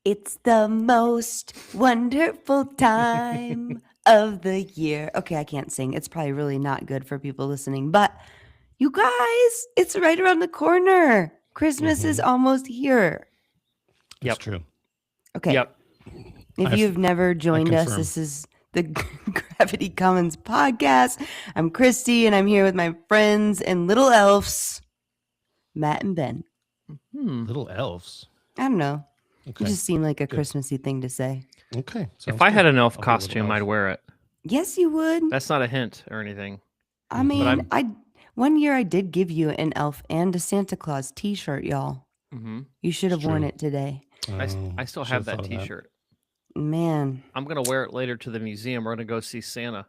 It's the most wonderful time of the year. Okay, I can't sing. It's probably really not good for people listening, but you guys, it's right around the corner. Christmas is almost here. That's Yep. true. Okay. Yep. If you've never joined us, confirm. this is the Gravity Commons podcast. I'm Christy, and I'm here with my friends and little elves, Matt and Ben. Little elves. I don't know. Okay. It just seemed like a Christmassy thing to say. Okay. If I had an elf I'll be a little costume, elf. I'd wear it. Yes, you would. That's not a hint or anything. I mean, one year I did give you an elf and a Santa Claus T-shirt, y'all. Mm-hmm. You should have worn true. it today. I still have that T-shirt. Man, I'm gonna wear it later to the museum. We're gonna go see Santa.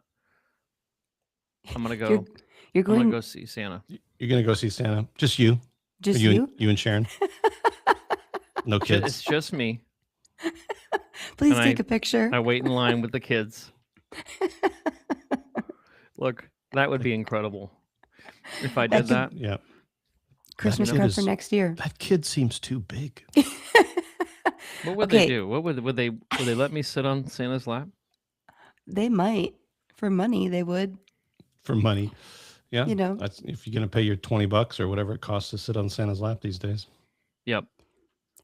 I'm gonna go. You're I'm gonna going go see Santa. You're going to go see Santa? Just you? just Or you? You and Sharon? No It's kids? just me. Please and take a picture. I wait in line with the kids. Look, that would be incredible if I did that. Yeah. Christmas That card kid for is- next year. That kid seems too big. What would Okay. they do? What would they let me sit on Santa's lap? They might. For money, they would. For money. Yeah. You know. That's if you're going to pay your $20 or whatever it costs to sit on Santa's lap these days. Yep.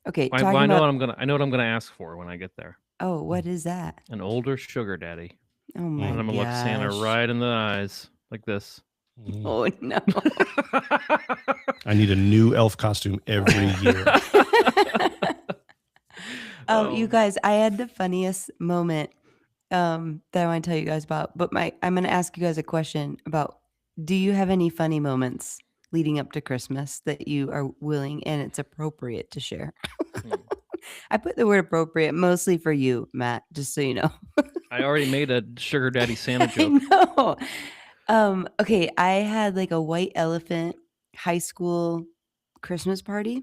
Okay, I talking know about... I know what I'm gonna ask for when I get there. Oh, what is that? An older sugar daddy. Oh my And I'm gonna look Santa gosh. right in the eyes like this. Oh no. I need a new elf costume every year. You guys, I had the funniest moment that I want to tell you guys about. But I'm going to ask you guys a question about: do you have any funny moments leading up to Christmas that you are willing and it's appropriate to share? I put the word appropriate mostly for you, Matt, just so you know. I already made a sugar daddy Santa I joke. know. Okay, I had like a white elephant high school Christmas party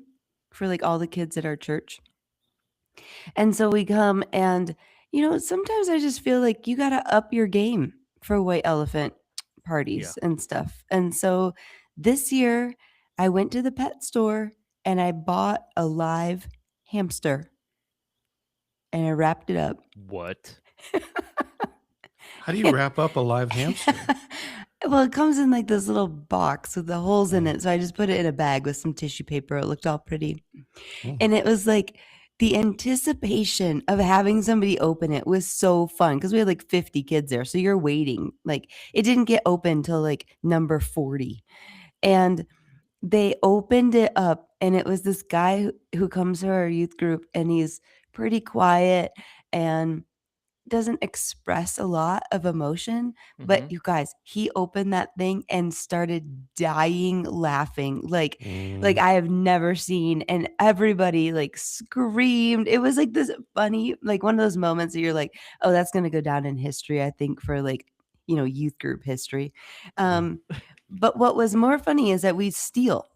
for like all the kids at our church. And so we come and, sometimes I just feel like you got to up your game for white elephant parties and stuff. And so this year I went to the pet store and I bought a live hamster and I wrapped it up. What? How do you wrap up a live hamster? Well, it comes in like this little box with the holes in it. So I just put it in a bag with some tissue paper. It looked all pretty. And it was like the anticipation of having somebody open it was so fun because we had like 50 kids there. So you're waiting. Like it didn't get open till like number 40. And they opened it up and it was this guy who comes to our youth group and he's pretty quiet and doesn't express a lot of emotion, but you guys, he opened that thing and started dying laughing like I have never seen, and everybody like screamed. It was like this funny, like one of those moments that you're like, oh, that's gonna go down in history, I think, for like, youth group history. But what was more funny is that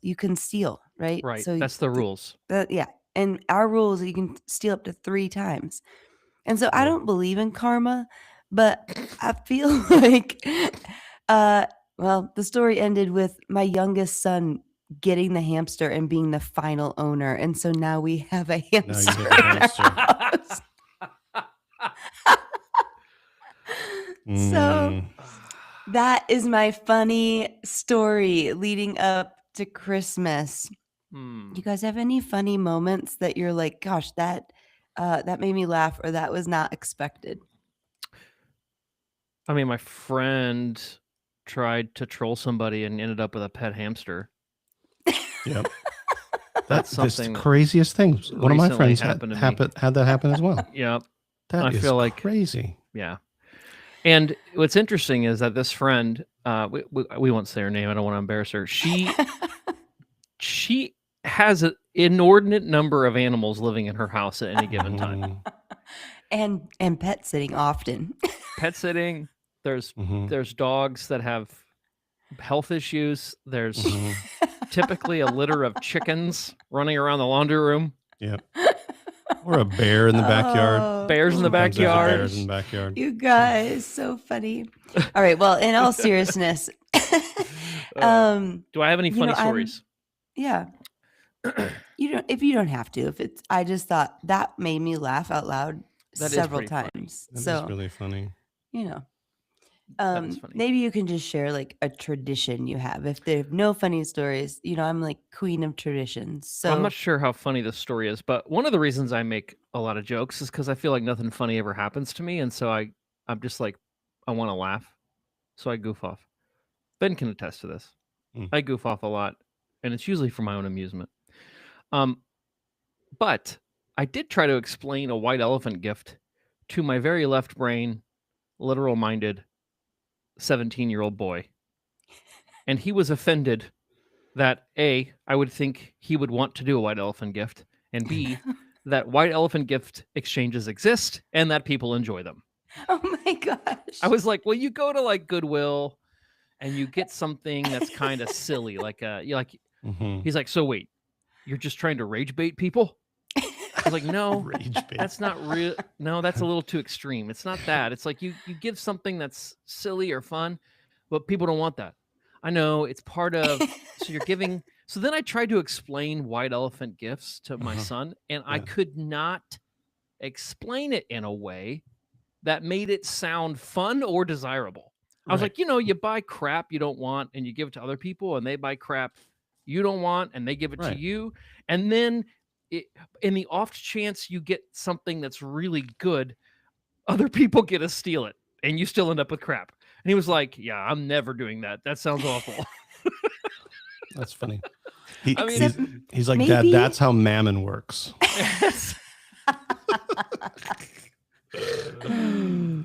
you can steal, right? Right. So that's the rules. yeah. And our rule is you can steal up to 3 times. And so I don't believe in karma, but I feel like, the story ended with my youngest son getting the hamster and being the final owner. And so now we have a hamster. Now you have a hamster. House. So that is my funny story leading up to Christmas. You guys have any funny moments that you're like, gosh, that made me laugh or that was not expected? I mean, my friend tried to troll somebody and ended up with a pet hamster. Yep. That's the something craziest thing. One of my recently friends happened had to me. that happen as well. Yep. That I is feel like crazy. Yeah. And what's interesting is that this friend, we won't say her name. I don't want to embarrass her. She has an inordinate number of animals living in her house at any given time. And pet sitting often. Pet sitting. There's dogs that have health issues. There's typically a litter of chickens running around the laundry room. Yep. Or a bear in the backyard. Bears in the backyard. Bears in the backyard. You guys, so funny. All right. Well, in all seriousness, do I have any funny stories? Yeah. if you don't have to. If it's, I just thought that made me laugh out loud That is several pretty funny. times. That is So really funny. you know, That is funny. maybe you can just share like a tradition you have. If there are no funny stories, I'm like queen of traditions. So I'm not sure how funny this story is, but one of the reasons I make a lot of jokes is because I feel like nothing funny ever happens to me, and so I'm just like, I want to laugh, so I goof off. Ben can attest to this. I goof off a lot, and it's usually for my own amusement. But I did try to explain a white elephant gift to my very left brain, literal-minded 17-year-old boy, and he was offended that A, I would think he would want to do a white elephant gift, and B, that white elephant gift exchanges exist and that people enjoy them. oh my gosh. I was like, well, you go to like Goodwill and you get something that's kind of silly, like he's like, so wait, you're just trying to rage bait people? I was like, no, Rage bait. that's not real. No, that's a little too extreme. It's not that. It's like you give something that's silly or fun, but people don't want that. I know it's part of, so you're giving. So then I tried to explain white elephant gifts to my son, and I could not explain it in a way that made it sound fun or desirable. I was like, you buy crap you don't want and you give it to other people, and they buy crap you don't want and they give it to you. And then in the off chance you get something that's really good, other people get to steal it and you still end up with crap. And he was like, yeah, I'm never doing that. That sounds awful. That's funny. I mean, He's like, maybe- Dad, that's how mammon works.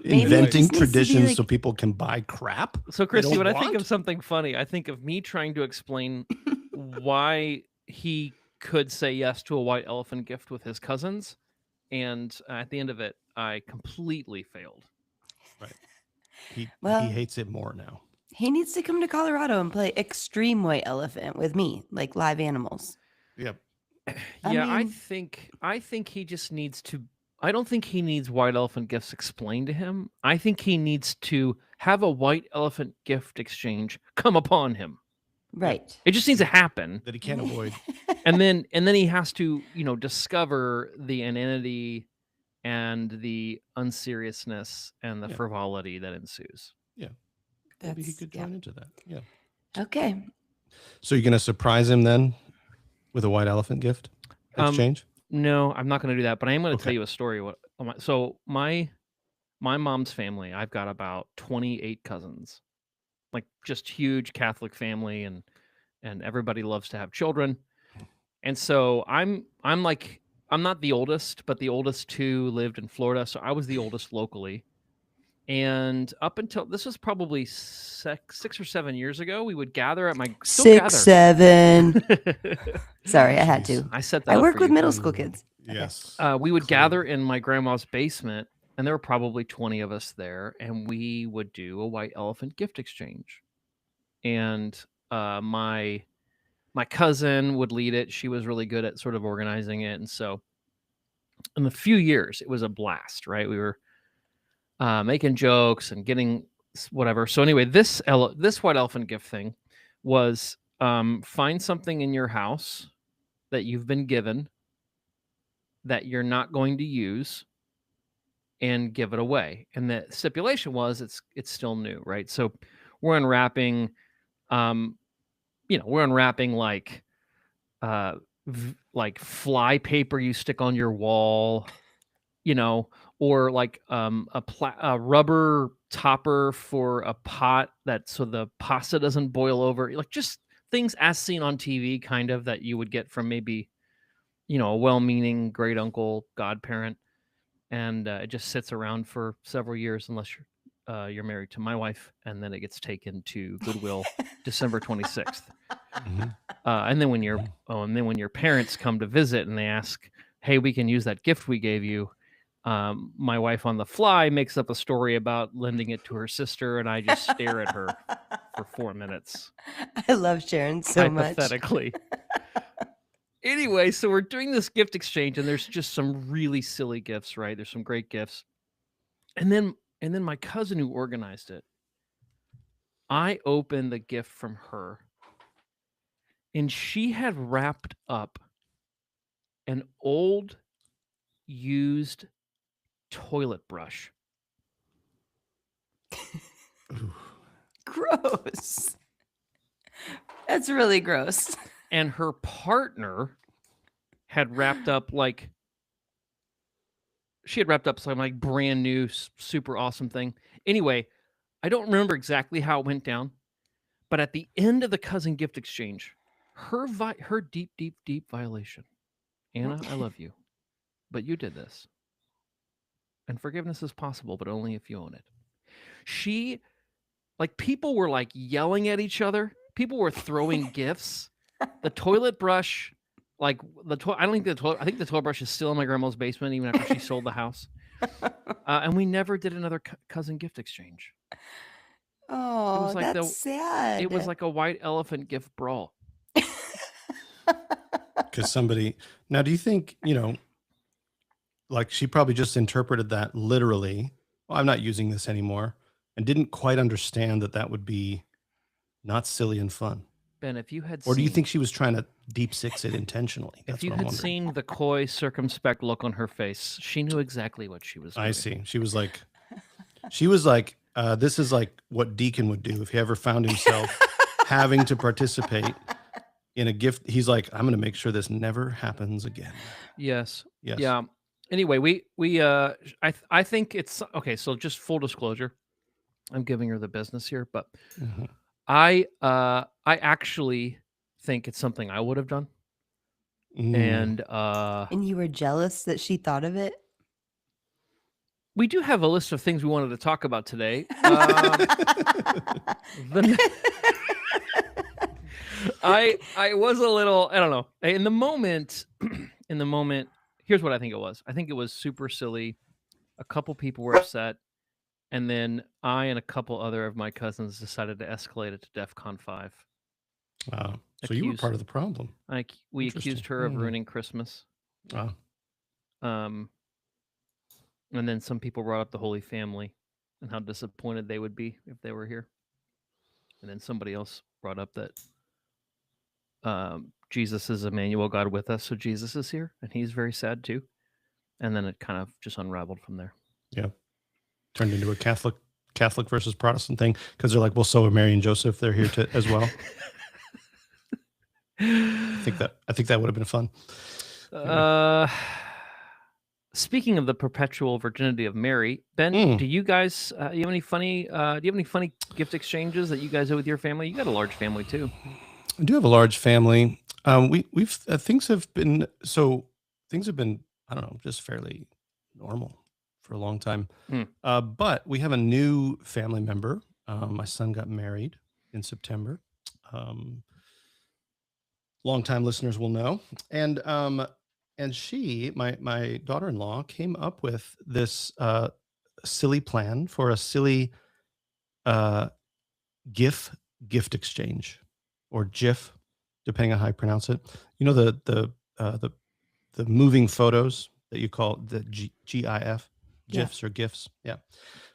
Inventing traditions so people can buy crap. So, Christy, when I think of something funny, I think of me trying to explain why he could say yes to a white elephant gift with his cousins. And at the end of it, I completely failed. Right. He hates it more now. He needs to come to Colorado and play Extreme White Elephant with me, like live animals. Yep. I think he just needs to. I don't think he needs white elephant gifts explained to him. I think he needs to have a white elephant gift exchange come upon him. Right. It just needs to happen that he can't avoid. And then he has to, discover the inanity and the unseriousness and the frivolity that ensues. Yeah. Maybe he could join into that. Yeah. Okay. So you're going to surprise him then with a white elephant gift exchange? No, I'm not going to do that, but I am going to tell you a story. So my mom's family, I've got about 28 cousins, like just huge Catholic family, and everybody loves to have children. And so I'm not the oldest, but the oldest two lived in Florida. So I was the oldest locally. And up until this was probably 6 or 7 years ago, we would gather at my 6, 7. Sorry, I had to. I set that. I up work for with you. middle school kids. Yes. We would gather in my grandma's basement, and there were probably 20 of us there, and we would do a white elephant gift exchange. And my cousin would lead it. She was really good at sort of organizing it, and so in a few years, it was a blast. Right, we were making jokes and getting whatever. So anyway, this white elephant gift thing was find something in your house that you've been given that you're not going to use and give it away. And the stipulation was it's still new, right? So we're unwrapping, we're unwrapping like fly paper you stick on your wall, or like a rubber topper for a pot so the pasta doesn't boil over, like just things as seen on TV, kind of, that you would get from maybe, a well-meaning great uncle, godparent, and it just sits around for several years unless you're married to my wife, and then it gets taken to Goodwill December 26th. Mm-hmm. And then when your parents come to visit and they ask, "Hey, we can use that gift we gave you," my wife on the fly makes up a story about lending it to her sister, and I just stare at her for 4 minutes. I love Sharon so much. Hypothetically. Anyway, so we're doing this gift exchange, and there's just some really silly gifts, right? There's some great gifts. And then my cousin who organized it, I opened the gift from her, and she had wrapped up an old used toilet brush. Gross. That's really gross. And her partner had wrapped up some like brand new, super awesome thing. Anyway, I don't remember exactly how it went down, but at the end of the cousin gift exchange, her deep, deep, deep violation. Anna, I love you, but you did this. And forgiveness is possible, but only if you own it. People were like yelling at each other. People were throwing gifts. The toilet brush, I think the toilet brush is still in my grandma's basement, even after she sold the house. And we never did another cousin gift exchange. Oh, that's sad. It was like a white elephant gift brawl. Because somebody, now do you think, like she probably just interpreted that literally, well, I'm not using this anymore, and didn't quite understand that would be not silly and fun. Ben, if you had Or do you think she was trying to deep six it intentionally? If you had seen the coy, circumspect look on her face, she knew exactly what she was doing. I see. She was like, this is like what Deacon would do if he ever found himself having to participate in a gift. He's like, I'm going to make sure this never happens again. Yes. Yeah. Anyway, I think it's okay. So just full disclosure, I'm giving her the business here, but I actually think it's something I would have done. And you were jealous that she thought of it? We do have a list of things we wanted to talk about today. I was a little, I don't know. In the moment, here's what I think it was. I think it was super silly. A couple people were upset. And then I and a couple other of my cousins decided to escalate it to DEFCON 5. Wow. So you were part of the problem. We accused her of ruining Christmas. Wow. And then some people brought up the Holy Family and how disappointed they would be if they were here. And then somebody else brought up that Jesus is Emmanuel, God with us. So Jesus is here and he's very sad too. And then it kind of just unraveled from there. Yeah. Turned into a Catholic versus Protestant thing because they're like, well, so are Mary and Joseph. They're here as well. I think that would have been fun. Anyway. Speaking of the perpetual virginity of Mary, Ben, do you guys you have any funny gift exchanges that you guys do with your family? You got a large family too. I do have a large family. We've things have been I don't know, just fairly normal for a long time. But we have a new family member. My son got married in September. Long-time listeners will know. And she, my daughter-in-law, came up with this silly plan for a silly gift exchange, or GIF, depending on how you pronounce it. You know the moving photos that you call the GIF, GIFs or GIFs. Yeah.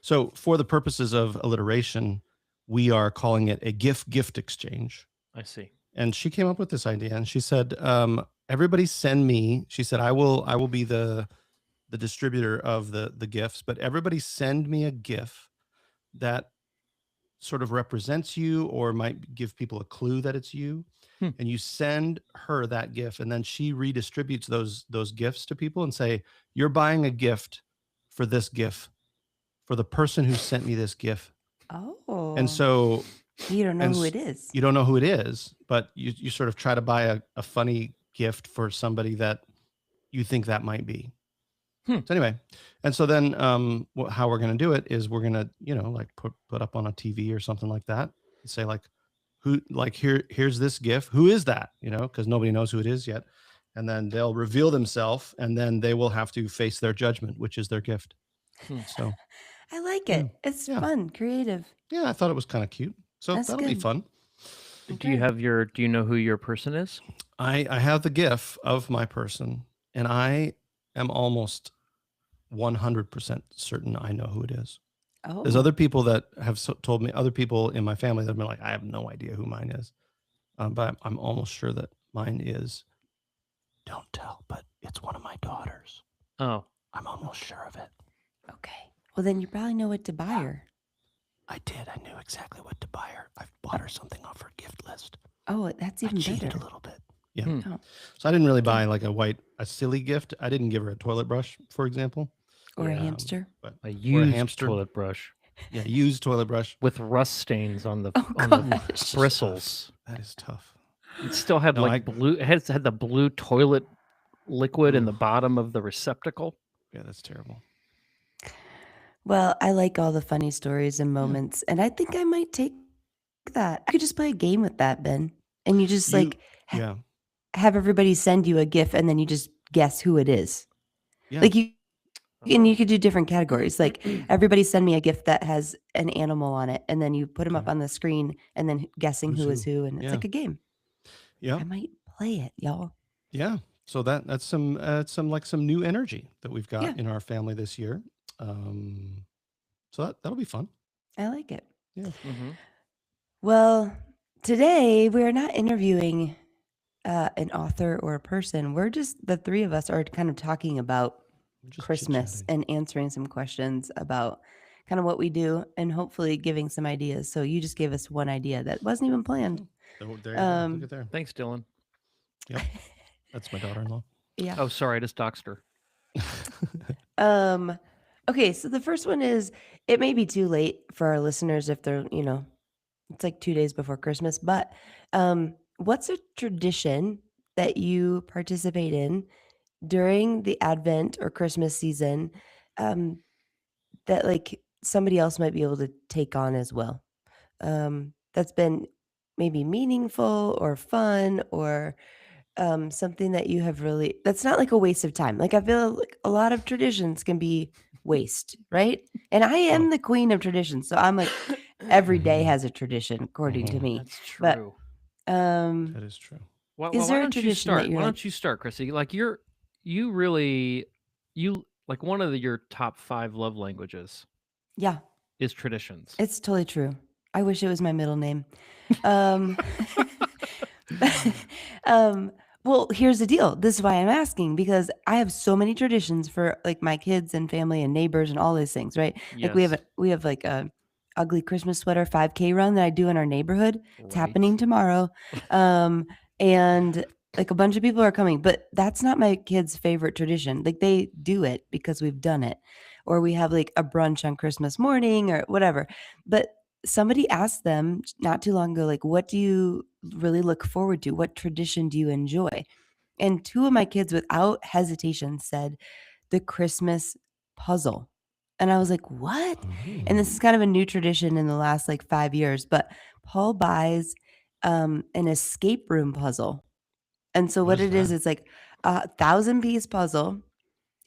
So for the purposes of alliteration, we are calling it a gift exchange. I see. And she came up with this idea, and she said, everybody send me, she said, I will be the distributor of the gifts, but everybody send me a GIF that sort of represents you or might give people a clue that it's you. And you send her that GIF, and then she redistributes those gifts to people and say, you're buying a gift for this GIF for the person who sent me this GIF. Oh. And so you don't know who it is. You don't know who it is, but you sort of try to buy a funny gift for somebody that you think that might be. So anyway, and so then how we're going to do it is we're going to, like put up on a TV or something like that and say like, here's this GIF. Who is that? Because nobody knows who it is yet. And then they'll reveal themselves, and then they will have to face their judgment, which is their gift. So I like it. It's fun, creative. Yeah, I thought it was kind of cute. So that'll be fun. Okay. Do you know who your person is? I have the GIF of my person, and I am almost 100% certain I know who it is. Oh. There's other people that have told me, other people in my family that have been like, I have no idea who mine is. But I'm almost sure that mine is, don't tell, but Oh, I'm almost sure of it. Okay. Well, then you probably know what to buy her. I did. I knew exactly what to buy her. I've bought her something off her gift list. Oh, that's I even cheated better. a little bit. Yeah. Hmm. Oh. So I didn't really buy like a silly gift. I didn't give her a toilet brush, for example. Or a Yeah. hamster. But A or a used hamster. toilet brush Yeah, used toilet brush. with rust stains on the Oh, on the gosh. That's bristles. tough. That is tough. It still had No, like blue. It had the blue toilet liquid in the Ooh. bottom of the receptacle. Yeah, that's terrible. Well, I like all the funny stories and moments, and I think I might take that. I could just play a game with that, Ben, and you just like Yeah. have everybody send you a GIF, and then you just guess who it is. Yeah. Like you, and you Oh. could do different categories. Like everybody send me a GIF that has an animal on it, and then you put them up Okay. on the screen, and then guessing Who's who is who? who, and it's Yeah. like a game. Yeah. I might play it, y'all. Yeah. So that's some new energy that we've got Yeah. in our family this year. So that'll be fun. I like it. Yeah. Mm-hmm. Well, today we're not interviewing an author or a person. We're just the three of us are kind of talking about We're just Christmas chit-chatting. and answering some questions about kind of what we do and hopefully giving some ideas. So you just gave us one idea that wasn't even planned. Oh, there you go. Look at there. Thanks, Dylan. Yep. That's my daughter-in-law. Yeah. Oh, sorry, I just doxed her. Okay, so the first one is it may be too late for our listeners if they're, it's like 2 days before Christmas, but what's a tradition that you participate in during the Advent or Christmas season that like somebody else might be able to take on as well? That's been maybe meaningful or fun or something that you have really that's not like a waste of time. Like I feel like a lot of traditions can be waste, right? And I am the queen of traditions. So I'm like every day has a tradition according to me. That's But true. That is true. Is there a don't you tradition that start? you're Why like don't you start, Chrissy? Like you like one of your top 5 love languages yeah, is traditions. it's totally true. I wish it was my middle name. Um, well, here's the deal. This is why I'm asking because I have so many traditions for like my kids and family and neighbors and all these things, right? Like Yes. we have like a ugly Christmas sweater 5K run that I do in our neighborhood. It's Right. happening tomorrow. And like a bunch of people are coming, but that's not my kids' favorite tradition. Like they do it because we've done it. Or we have like a brunch on Christmas morning or whatever. But somebody asked them not too long ago, like, what do you really look forward to? What tradition do you enjoy? And 2 of my kids, without hesitation, said the Christmas puzzle. And I was like, what? And this is kind of a new tradition in the last like 5 years, but Paul buys an escape room puzzle. And so what is it is, that? it's like a 1,000-piece puzzle.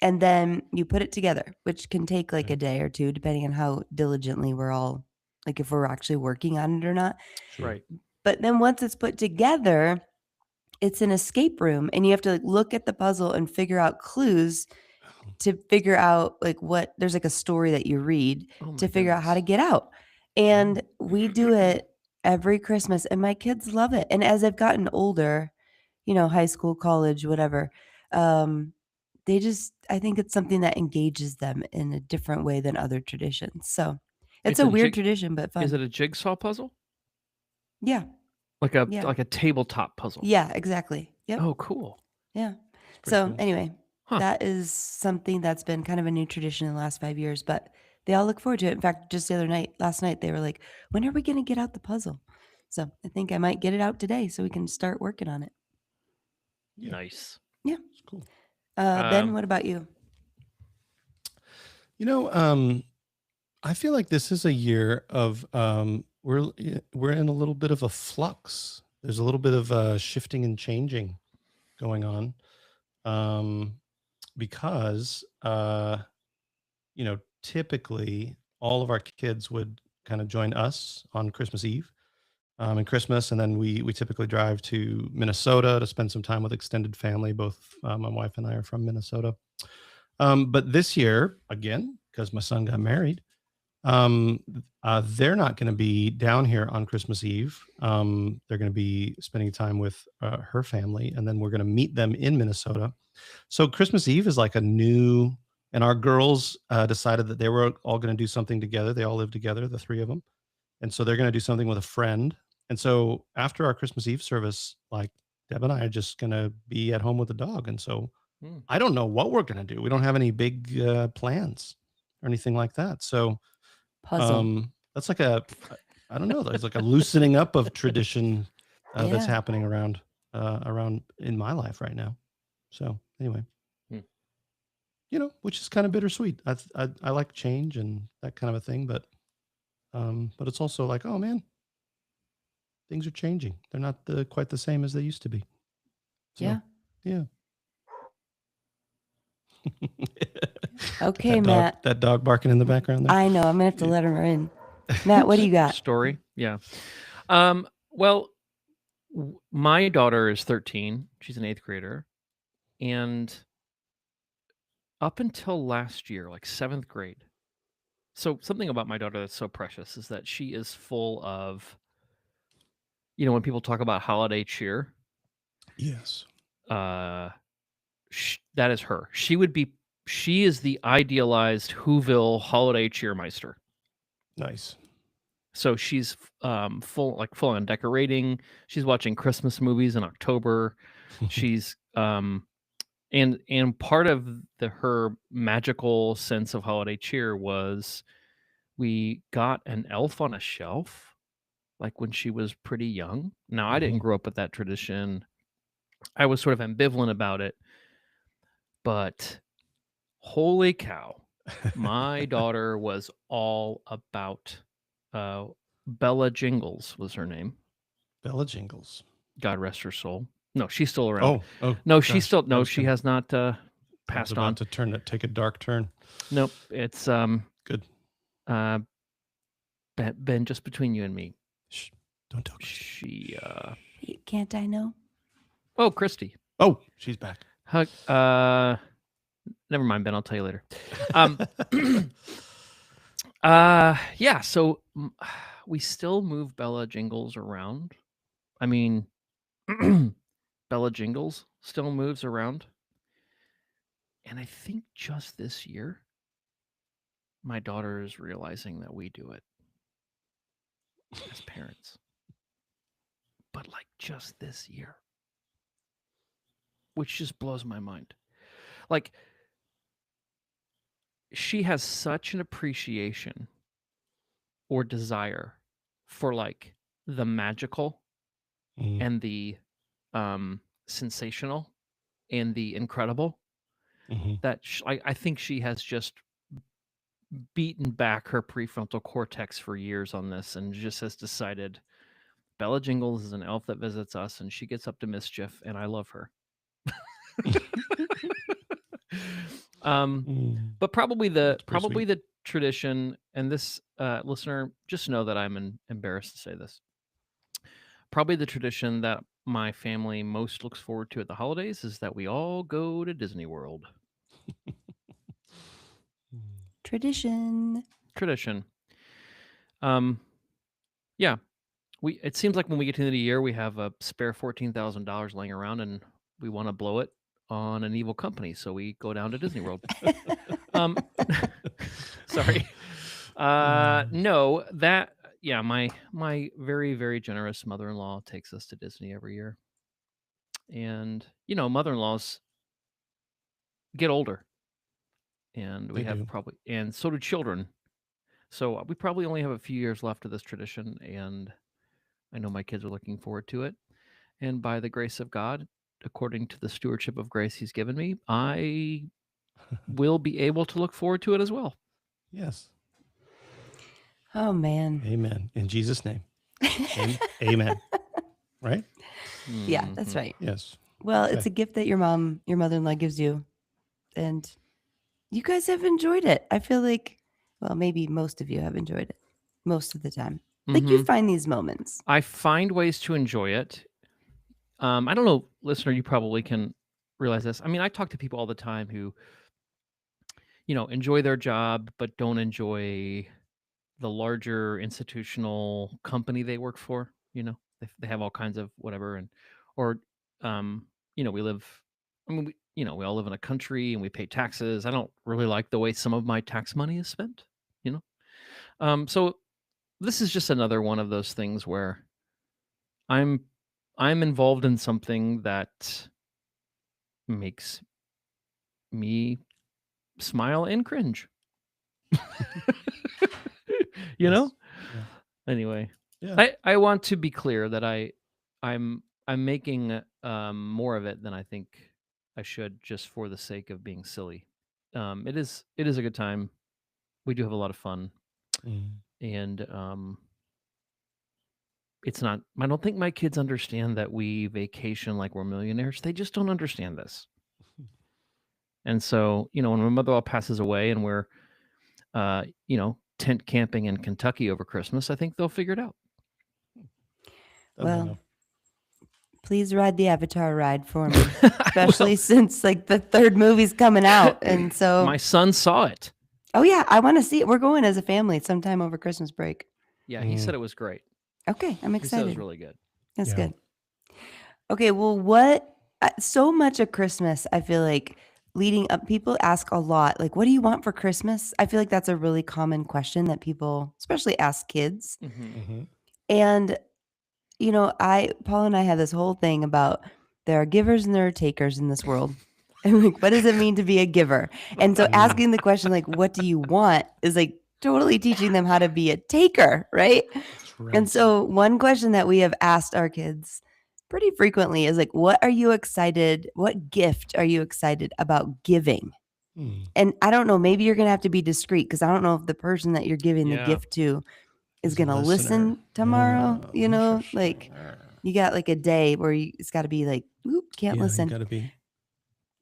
And then you put it together, which can take like a day or 2, depending on how diligently we're all like if we're actually working on it or not. Sure. Right. But then once it's put together, it's an escape room and you have to like look at the puzzle and figure out clues to figure out like what there's like a story that you read Oh my to figure out how to goodness. get out. And we do it every Christmas and my kids love it. And as I've gotten older, high school, college, whatever, they just I think it's something that engages them in a different way than other traditions. So it's a weird tradition, but fun. Is it a jigsaw puzzle? Yeah. Like Yeah. a tabletop puzzle. Yeah, exactly. Yep. Oh, cool. Yeah. pretty So cool. anyway, Huh. that is something that's been kind of a new tradition in the last 5 years, but they all look forward to it. In fact, just last night, they were like, when are we going to get out the puzzle? So I think I might get it out today so we can start working on it. Yeah. Nice. Yeah. It's cool. Ben, what about you? I feel like this is a year of we're in a little bit of a flux. There's a little bit of shifting and changing going on, because typically all of our kids would kind of join us on Christmas Eve and Christmas, and then we typically drive to Minnesota to spend some time with extended family. Both my wife and I are from Minnesota. But this year, again, because my son got married, They're not going to be down here on Christmas Eve. They're going to be spending time with her family, and then we're going to meet them in Minnesota. So Christmas Eve is like and our girls decided that they were all going to do something together. They all live together, the three of them. And so they're going to do something with a friend. And so after our Christmas Eve service, like Deb and I are just going to be at home with the dog. And so I don't know what we're going to do. We don't have any big plans or anything like that. So Puzzle. that's like I don't know. There's like a loosening up of tradition that's Yeah. happening around in my life right now. So anyway, which is kind of bittersweet. I like change and that kind of a thing, but it's also like, oh man, things are changing. They're not quite the same as they used to be. So, yeah. Okay, Matt. That dog barking in the background there. I know. I'm gonna have to let her in. Matt, what do you got? Story? Yeah. Well, my daughter is 13. She's an 8th grader, and up until last year, like 7th grade. So something about my daughter that's so precious is that she is full of, when people talk about holiday cheer. Yes. That is her. She is the idealized Whoville holiday cheermeister. Nice. So she's full on decorating. She's watching Christmas movies in October. She's and part of her magical sense of holiday cheer was we got an elf on a shelf like when she was pretty young. Now I didn't grow up with that tradition. I was sort of ambivalent about it, but holy cow, my daughter was all about Bella Jingles was her name. Bella Jingles. God rest her soul. No, she's still around. Oh, no, gosh, she's still she has not passed on. To take a dark turn. Nope, it's good. Ben, just between you and me. Shh, don't tell Christy. She can't I know? Oh, Christy. Oh, she's back. Never mind, Ben. I'll tell you later. Yeah. So we still move Bella Jingles around. I mean, Bella Jingles still moves around. And I think just this year, my daughter is realizing that we do it as parents. But like just this year, which just blows my mind. Like, she has such an appreciation or desire for like the magical and the sensational and the incredible that I think she has just beaten back her prefrontal cortex for years on this and just has decided Bella Jingles is an elf that visits us and she gets up to mischief and I love her. But probably the tradition, and this listener, just know that I'm embarrassed to say this. Probably the tradition that my family most looks forward to at the holidays is that we all go to Disney World. Tradition. Yeah. It seems like when we get to the end of the year, we have a spare $14,000 laying around and we want to blow it on an evil company. So we go down to Disney World. Sorry. No, my very, very generous mother-in-law takes us to Disney every year. And, mother-in-laws get older. And and so do children. So we probably only have a few years left of this tradition. And I know my kids are looking forward to it. And by the grace of God, according to the stewardship of grace he's given me, I will be able to look forward to it as well. Yes. Oh, man. Amen. In Jesus' name. Amen. Right? Yeah, that's right. Yes. Well, it's a gift that your mother-in-law gives you. And you guys have enjoyed it. I feel like, well, maybe most of you have enjoyed it most of the time. Like you find these moments. I find ways to enjoy it. I don't know, listener, you probably can realize this. I mean, I talk to people all the time who, enjoy their job, but don't enjoy the larger institutional company they work for. They have all kinds of whatever, or we live. I mean, we all live in a country and we pay taxes. I don't really like the way some of my tax money is spent. So this is just another one of those things where I'm involved in something that makes me smile and cringe. Yes. Yeah. Anyway, Yeah. I want to be clear that I'm making more of it than I think I should, just for the sake of being silly. It is a good time. We do have a lot of fun, and it's not. I don't think my kids understand that we vacation like we're millionaires. They just don't understand this. And so, when my mother-in-law passes away and we're, tent camping in Kentucky over Christmas, I think they'll figure it out. Well, please ride the Avatar ride for me, especially since like the third movie's coming out, and so my son saw it. Oh yeah, I want to see it. We're going as a family sometime over Christmas break. Yeah, he said it was great. Okay, I'm He excited. said it was really good. That's good. Okay, well, so much of Christmas, I feel like leading up, people ask a lot, like, what do you want for Christmas? I feel like that's a really common question that people, especially ask kids. And, Paul and I have this whole thing about there are givers and there are takers in this world. And like, what does it mean to be a giver? And so asking the question, like, what do you want is like totally teaching them how to be a taker, right? And so one question that we have asked our kids pretty frequently is like, what gift are you excited about giving? And I don't know, maybe you're going to have to be discreet because I don't know if the person that you're giving the gift to is going to listen tomorrow, like you got like a day where it's got to be like, can't listen. Got to be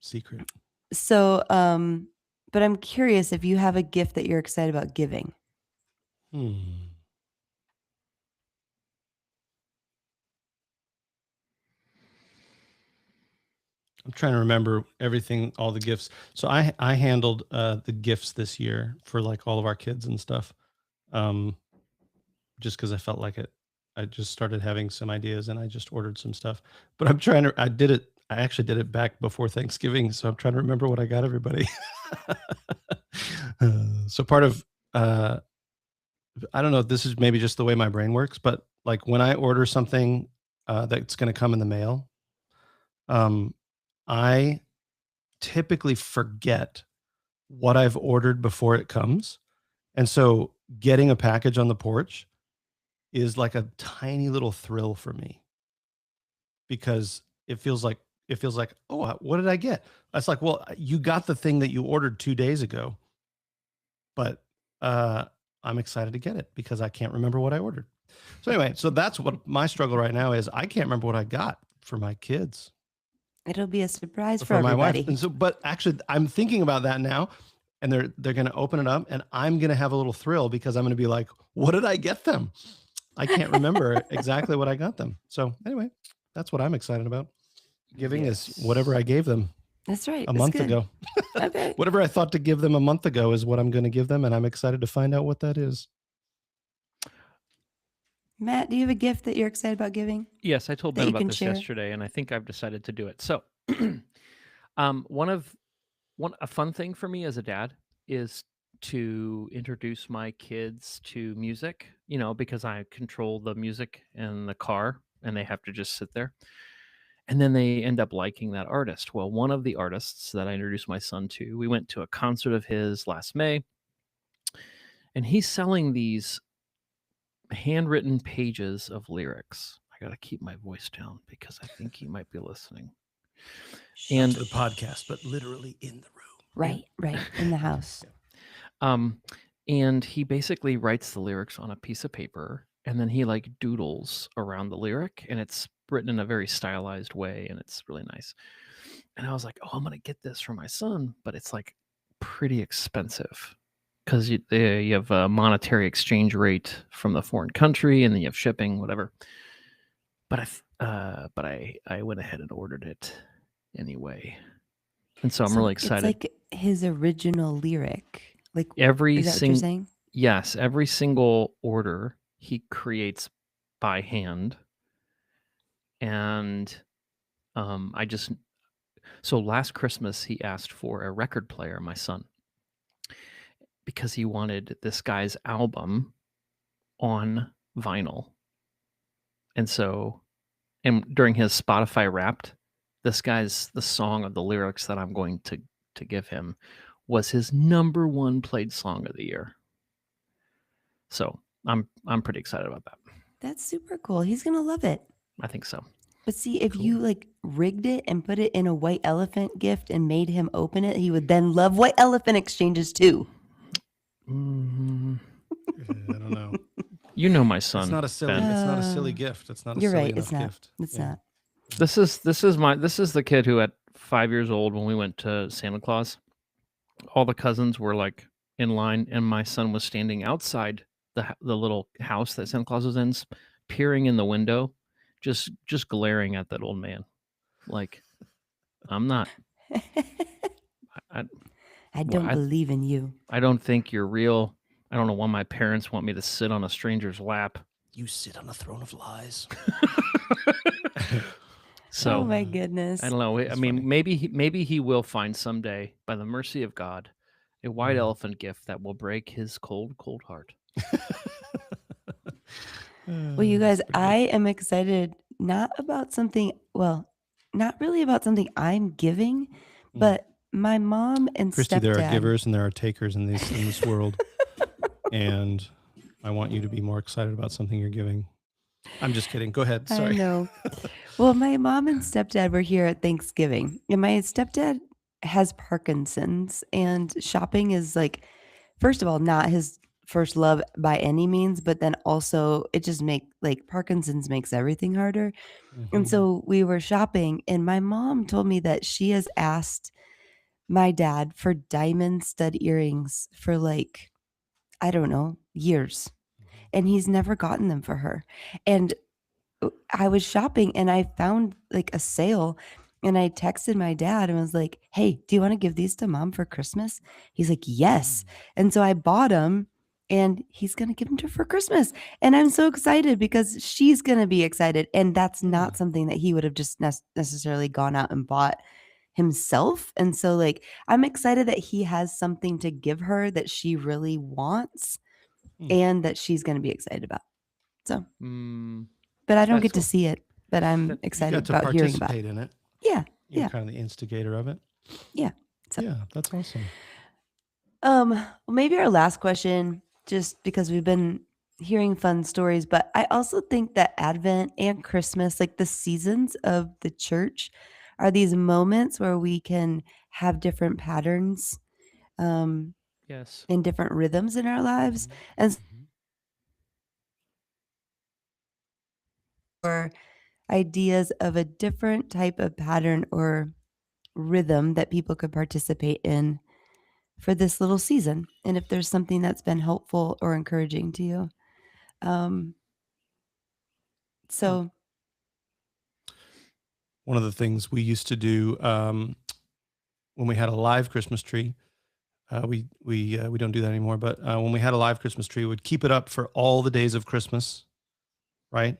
secret. So, but I'm curious if you have a gift that you're excited about giving. I'm trying to remember everything, all the gifts. So I handled the gifts this year for like all of our kids and stuff. Just because I felt like it. I just started having some ideas and I just ordered some stuff. But I actually did it back before Thanksgiving. So I'm trying to remember what I got everybody. So part of, I don't know if this is maybe just the way my brain works, but like when I order something that's going to come in the mail, I typically forget what I've ordered before it comes. And so getting a package on the porch is like a tiny little thrill for me because it feels like, oh, what did I get? It's like, well, you got the thing that you ordered 2 days ago, but I'm excited to get it because I can't remember what I ordered. So anyway, so that's what my struggle right now is. I can't remember what I got for my kids. It'll be a surprise for everybody. My wife. And so, but actually I'm thinking about that now and they're going to open it up and I'm going to have a little thrill because I'm going to be like, what did I get them? I can't remember exactly what I got them. So anyway, that's what I'm excited about. Giving is whatever I gave them. That's right. A month ago. Okay. Whatever I thought to give them a month ago is what I'm going to give them. And I'm excited to find out what that is. Matt, do you have a gift that you're excited about giving? Yes, I told Ben about this yesterday, and I think I've decided to do it. So, a fun thing for me as a dad is to introduce my kids to music, because I control the music in the car, and they have to just sit there. And then they end up liking that artist. Well, one of the artists that I introduced my son to, we went to a concert of his last May, and he's selling these handwritten pages of lyrics. I got to keep my voice down because I think he might be listening. And the podcast, but literally in the room. Right in the house. And he basically writes the lyrics on a piece of paper, and then he like doodles around the lyric, and it's written in a very stylized way, and it's really nice. And I was like, oh, I'm gonna get this for my son, but it's like pretty expensive because you have a monetary exchange rate from the foreign country, and then you have shipping, whatever. But I went ahead and ordered it anyway, and so I'm really excited. It's like his original lyric, like every is that what you're saying? Yes, every single order he creates by hand. And so last Christmas he asked for a record player, my son, because he wanted this guy's album on vinyl. And during his Spotify Wrapped, the song of the lyrics that I'm going to give him was his #1 played song of the year. So I'm pretty excited about that. That's super cool. He's gonna love it. I think so. But see, if Cool. you like rigged it and put it in a white elephant gift and made him open it, he would then love white elephant exchanges too. Mhm. I don't know. You know my son. It's not a silly. Ben. It's not a silly gift. It's not a You're silly right. enough It's not. gift. It's Yeah. not. This is the kid who at 5 years old, when we went to Santa Claus, all the cousins were like in line, and my son was standing outside the little house that Santa Claus was in, peering in the window, just glaring at that old man, like, I'm not. I don't believe in you. I don't think you're real. I don't know why my parents want me to sit on a stranger's lap. You sit on a throne of lies. So, oh my goodness. I don't know. That's I mean, funny. maybe he will find someday, by the mercy of God, a white elephant gift that will break his cold, cold heart. Well, you guys, I am excited not really about something I'm giving, but my mom and Christy, stepdad. there are givers and there are takers in this world. And I want you to be more excited about something you're giving. I'm just kidding. Go ahead. Sorry. I know. Well, my mom and stepdad were here at Thanksgiving, and my stepdad has Parkinson's, and shopping is like, first of all, not his first love by any means, but then also it just Parkinson's makes everything harder. And so we were shopping, and my mom told me that she has asked my dad for diamond stud earrings for like, I don't know, years. And he's never gotten them for her. And I was shopping and I found like a sale, and I texted my dad and was like, hey, do you want to give these to mom for Christmas? He's like, yes. And so I bought them, and he's going to give them to her for Christmas. And I'm so excited because she's going to be excited. And that's not something that he would have just necessarily gone out and bought himself. And so like, I'm excited that he has something to give her that she really wants and that she's going to be excited about. So, but I don't get to see it, but I'm excited about hearing about it. In it. Yeah. You're Yeah. kind of the instigator of it. Yeah. So, yeah, that's awesome. well, maybe our last question, just because we've been hearing fun stories, but I also think that Advent and Christmas, like the seasons of the church, are these moments where we can have different patterns Yes. and different rhythms in our lives. And or ideas of a different type of pattern or rhythm that people could participate in for this little season. And if there's something that's been helpful or encouraging to you. So one of the things we used to do when we had a live Christmas tree, we don't do that anymore, but when we had a live Christmas tree, we'd keep it up for all the days of Christmas, right?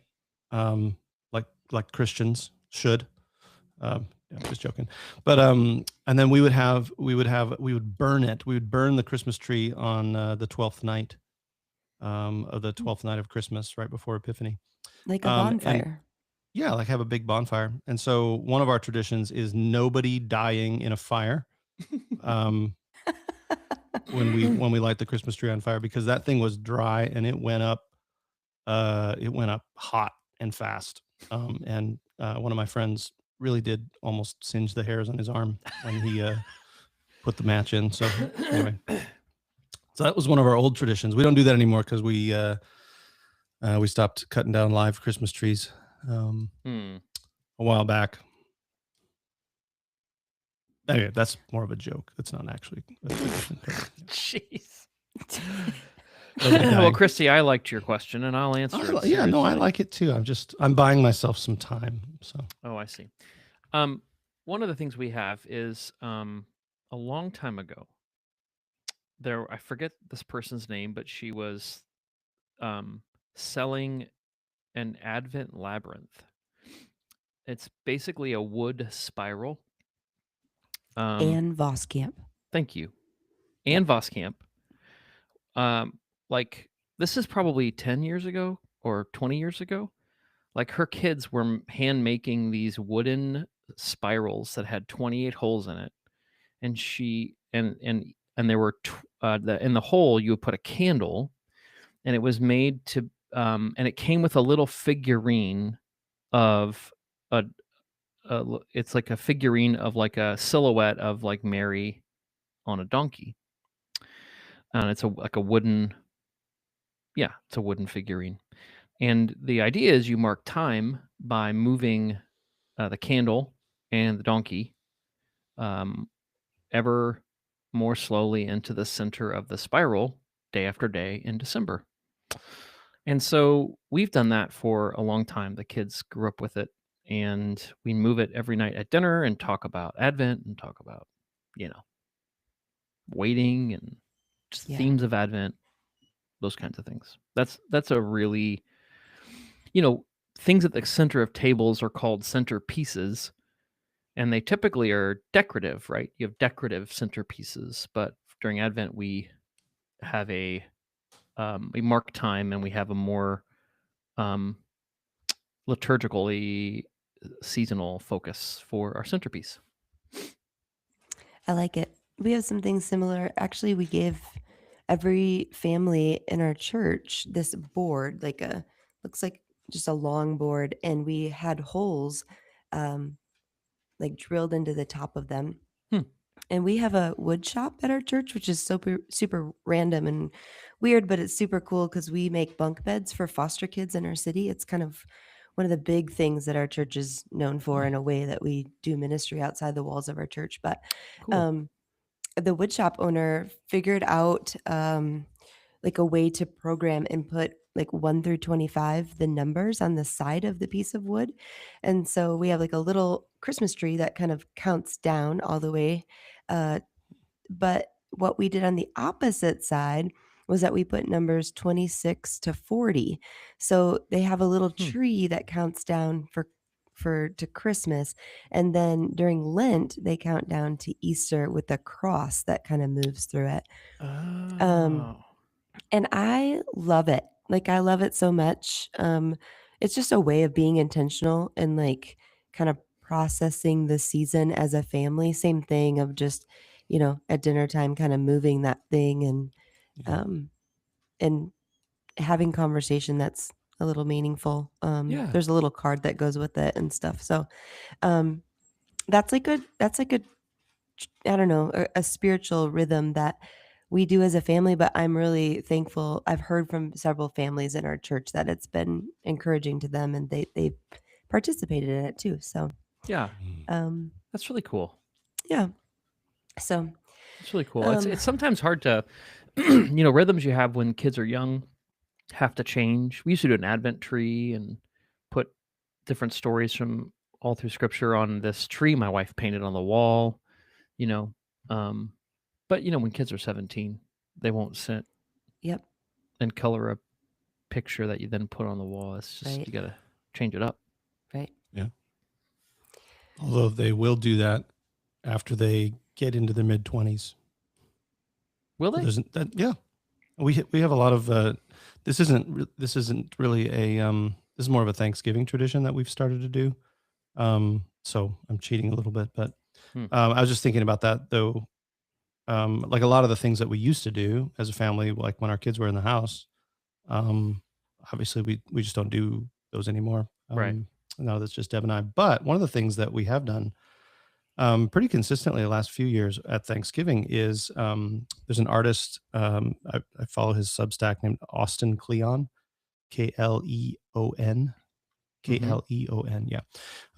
Like Christians should. I'm just joking. But and then we would burn it. We would burn the Christmas tree on the 12th night of the 12th night of Christmas, right before Epiphany. Like a bonfire. Yeah, like have a big bonfire. And so one of our traditions is nobody dying in a fire when we light the Christmas tree on fire, because that thing was dry and it went up hot and fast. And one of my friends really did almost singe the hairs on his arm when he put the match in. So anyway, so that was one of our old traditions. We don't do that anymore because we stopped cutting down live Christmas trees a while back. Anyway, that's more of a joke. That's not actually a tradition. Jeez. Well, Christy, I liked your question, and I'll answer it. Yeah, no, I like it too. I'm buying myself some time. So. Oh, I see. One of the things we have is a long time ago, I forget this person's name, but she was selling an Advent labyrinth. It's basically a wood spiral. And Voskamp. Thank you. Yep. And Voskamp. Like this is probably 10 years ago or 20 years ago. Like her kids were hand making these wooden spirals that had 28 holes in it, and she and there were in the hole you would put a candle, and it was made to and it came with a little figurine of it's like a figurine of like a silhouette of like Mary on a donkey, and it's like a wooden, it's a wooden figurine. And the idea is you mark time by moving the candle and the donkey ever more slowly into the center of the spiral day after day in December. And so we've done that for a long time. The kids grew up with it, and we move it every night at dinner and talk about Advent and talk about, waiting and just themes of Advent, those kinds of things. That's a really, things at the center of tables are called centerpieces, and they typically are decorative, right? You have decorative centerpieces, but during Advent we have we mark time, and we have a more liturgically seasonal focus for our centerpiece. I like it. We have something similar. Actually, we gave every family in our church this board, looks like just a long board, and we had holes like drilled into the top of them. And we have a wood shop at our church, which is super random and weird, but it's super cool because we make bunk beds for foster kids in our city. It's kind of one of the big things that our church is known for, in a way that we do ministry outside the walls of our church. But Cool. The wood shop owner figured out like a way to program and put like 1 through 25, the numbers on the side of the piece of wood. And so we have like a little Christmas tree that kind of counts down all the way. But what we did on the opposite side was that we put numbers 26 to 40. So they have a little tree that counts down to Christmas, and then during Lent they count down to Easter with a cross that kind of moves through it. And I love it. Like, I love it so much. It's just a way of being intentional and like kind of processing the season as a family. Same thing of just, at dinner time, kind of moving that thing and having conversation that's a little meaningful. There's a little card that goes with it and stuff. So that's like a I don't know, a spiritual rhythm that we do as a family. But I'm really thankful. I've heard from several families in our church that it's been encouraging to them, and they've participated in it too. So that's really cool. Yeah. So it's really cool. It's sometimes hard to, rhythms you have when kids are young have to change. We used to do an Advent tree and put different stories from all through Scripture on this tree my wife painted on the wall. But when kids are 17, they won't sit and color a picture that you then put on the wall. It's just you gotta change it up. Right. Yeah. Although they will do that after they get into their mid-20s. Will they? Yeah. We have a lot of this isn't really a this is more of a Thanksgiving tradition that we've started to do. So I'm cheating a little bit, but I was just thinking about that though. Like a lot of the things that we used to do as a family, like when our kids were in the house, obviously we just don't do those anymore. Right. No, that's just Deb and I. But one of the things that we have done pretty consistently the last few years at Thanksgiving is there's an artist, I follow his Substack named Austin Kleon, Kleon. Kleon. Yeah.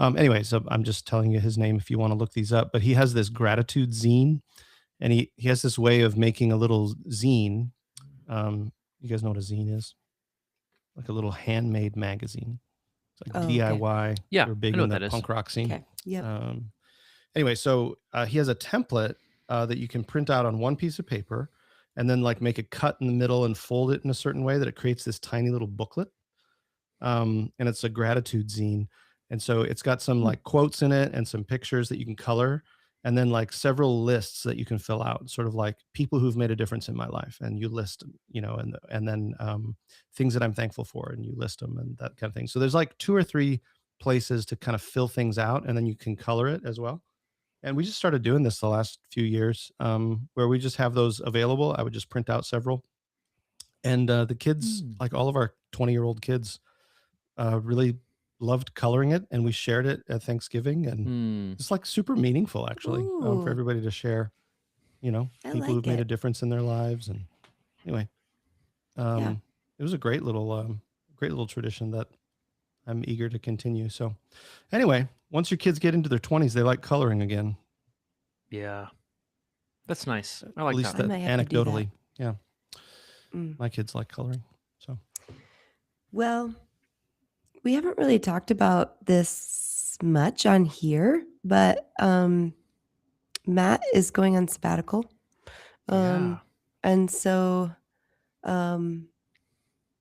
Anyway, so I'm just telling you his name if you want to look these up. But he has this gratitude zine, and he has this way of making a little zine. You guys know what a zine is? Like a little handmade magazine. It's like DIY. Okay. Yeah, we're big I know in what the that punk is. rock scene. Okay. Yep. Anyway, so he has a template that you can print out on one piece of paper, and then like make a cut in the middle and fold it in a certain way that it creates this tiny little booklet. And it's a gratitude zine. And so it's got some like quotes in it and some pictures that you can color, and then like several lists that you can fill out, sort of like people who've made a difference in my life. And you list, and then things that I'm thankful for, and you list them and that kind of thing. So there's like 2 or 3 places to kind of fill things out, and then you can color it as well. And we just started doing this the last few years, where we just have those available. I would just print out several. And the kids, like all of our 20-year-old kids, really loved coloring it, and we shared it at Thanksgiving, and it's like super meaningful actually, for Ooh. everybody to share, I people like who've made a it. difference in their lives. And anyway, Yeah. it was a great little tradition that I'm eager to continue. So anyway, once your kids get into their 20s, they like coloring again. Yeah. That's nice. I At like least that. I might have to do that. anecdotally. Yeah. Mm. My kids like coloring. So Well, we haven't really talked about this much on here, but Matt is going on sabbatical. Yeah. And so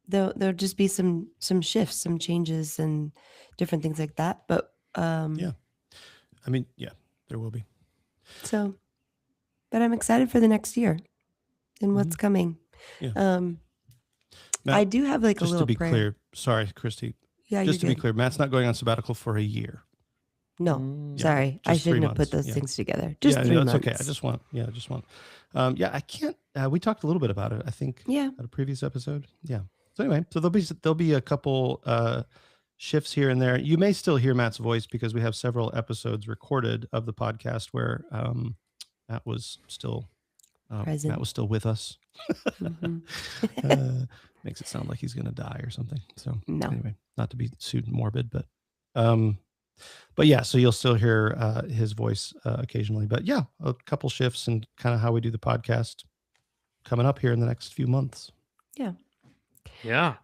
there'll just be some shifts, some changes, and different things like that. But yeah. I mean, yeah, there will be. so, but I'm excited for the next year and what's coming. Yeah. Matt, I do have like a just little to be prayer. clear, sorry, Christy. Yeah, Just to you're be good. clear, Matt's not going on sabbatical for a year. No, Yeah, sorry, I just 3 shouldn't have put months. those Yeah. things together. Just Yeah, 3 that's months. okay. I just want. Yeah, I can't. We talked a little bit about it, I think, Yeah. at a previous episode. Yeah. So anyway, so there'll be a couple shifts here and there. You may still hear Matt's voice because we have several episodes recorded of the podcast where Matt was still Present. with us. Mhm. Makes it sound like he's going to die or something. So No. anyway, not to be too morbid, but yeah, so you'll still hear his voice occasionally. But yeah, a couple shifts and kind of how we do the podcast coming up here in the next few months. Yeah. Yeah.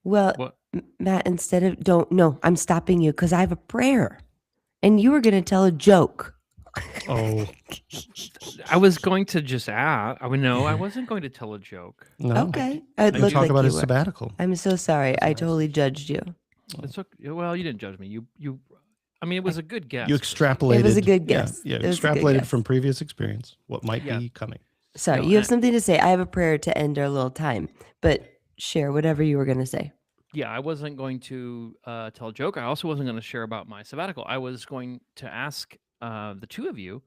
Well, What? Matt, instead of no, I'm stopping you because I have a prayer, and you were going to tell a joke. Oh I was going to just ask. I mean, no, I wasn't going to tell a joke. no! Okay, I it can looked talk like about you his were. sabbatical. I'm so sorry. That's I nice. totally judged you. It's okay. Well, you didn't judge me. You. I mean, it was a good guess. You Christy. extrapolated. It was a good guess. Yeah, It was a good extrapolated guess. from previous experience what might Yeah. be coming. Sorry, No, you have and- something to say. I have a prayer to end our little time, but share whatever you were going to say. Yeah, I wasn't going to tell a joke. I also wasn't going to share about my sabbatical. I was going to ask the two of you,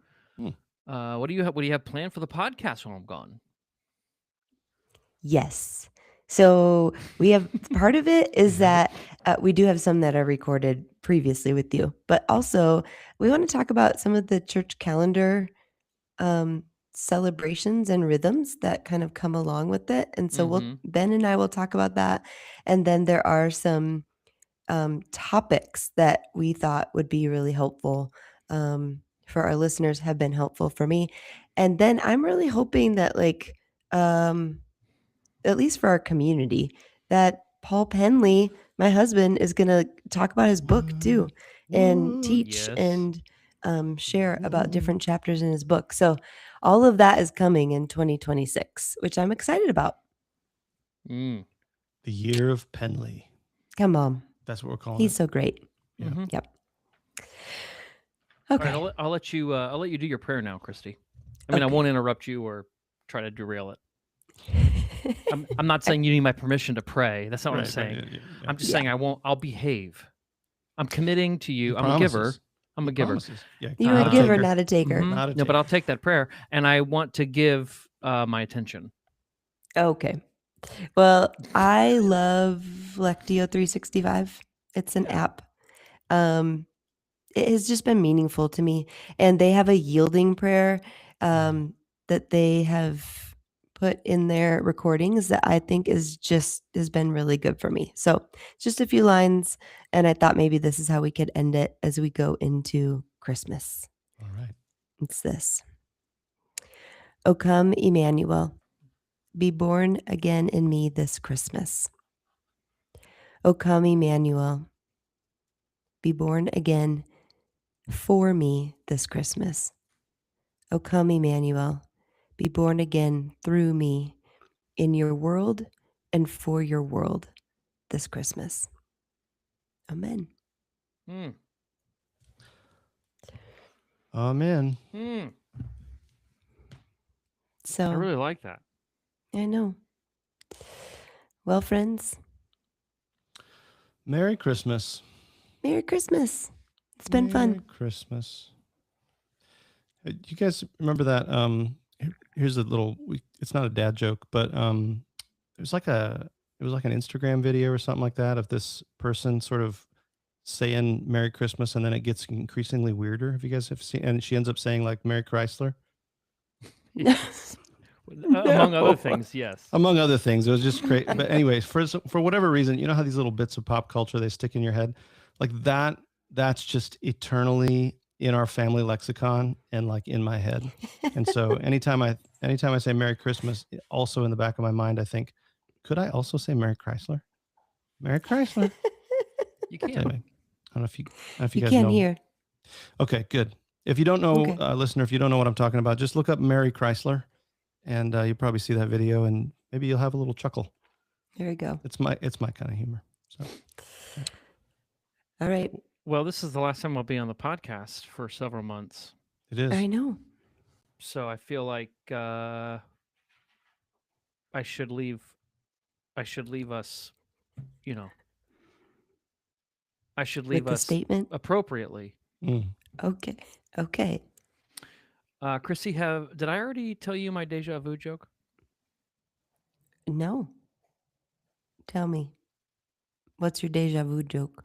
what do you have planned for the podcast while I'm gone? Yes. So we have part of it is that we do have some that are recorded previously with you, but also we want to talk about some of the church calendar celebrations and rhythms that kind of come along with it. And so Ben and I will talk about that. And then there are some topics that we thought would be really helpful for our listeners, have been helpful for me. And then I'm really hoping that at least for our community, that Paul Penley, my husband, is going to talk about his book too, and teach and share about different chapters in his book. So all of that is coming in 2026, which I'm excited about. The year of Penley. Come on. That's what we're calling He's it. so great. Yeah. Yep. All Okay. right, I'll let you do your prayer now, Christy. I mean, I won't interrupt you or try to derail it. I'm not saying you need my permission to pray. That's not what I'm saying. Yeah. I'm just saying I'll behave. I'm committing to you. I'm Promises. a giver. I'm a giver. Promises. Yeah, You're not a giver, taker. not a taker. Not a No, but taker. I'll take that prayer, and I want to give my attention. Okay. Well, I love Lectio 365. It's an app. It has just been meaningful to me. And they have a yielding prayer that they have put in their recordings that I think has been really good for me. So just a few lines. And I thought maybe this is how we could end it as we go into Christmas. All right. It's this. O come, Emmanuel, be born again in me this Christmas. O come, Emmanuel, be born again for me this Christmas. O come, Emmanuel, be born again through me in your world and for your world this Christmas. Amen. Mm. Amen. Mm. So I really like that. I know. Well, friends, Merry Christmas. Merry Christmas. It's been Merry fun. Christmas. Do you guys remember that? Here's a little. It's not a dad joke, but it was like an Instagram video or something like that of this person sort of saying Merry Christmas, and then it gets increasingly weirder. Have you guys have seen? And she ends up saying like Merry Chrysler. Yes. Among other things, yes. Among other things, it was just great. But anyways, for whatever reason, you know how these little bits of pop culture they stick in your head, like that. That's just eternally in our family lexicon and like in my head. And so anytime I say Merry Christmas, also in the back of my mind, I think, could I also say Merry Chrysler? Merry Chrysler. You can. Anyway, I don't know if you You guys can't know. hear. Okay, good. If you don't know, Okay. listener, if you don't know what I'm talking about, just look up Merry Chrysler, and you'll probably see that video, and maybe you'll have a little chuckle. There we go. It's my kind of humor. So All right. Well, this is the last time I'll be on the podcast for several months. it is. I know. So I feel like I should leave us, you know. I should leave With the us statement. appropriately. Mm. Okay. Okay. Christy, did I already tell you my deja vu joke? No. Tell me. What's your deja vu joke?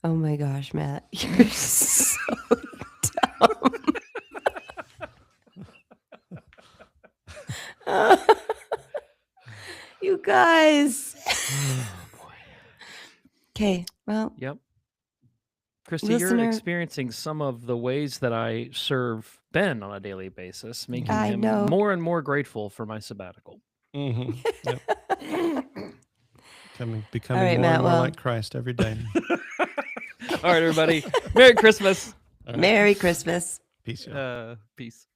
Oh my gosh, Matt. You're so dumb. You guys. Oh boy. Okay. Well, Yep. Christy, Listener- you're experiencing some of the ways that I serve Ben on a daily basis, making I him know. more and more grateful for my sabbatical. Mm-hmm. Yep. Becoming All right, more Matt, and more well- like Christ every day. All right, everybody. Merry Christmas. All right. Merry Christmas. Peace. Y'all. Peace.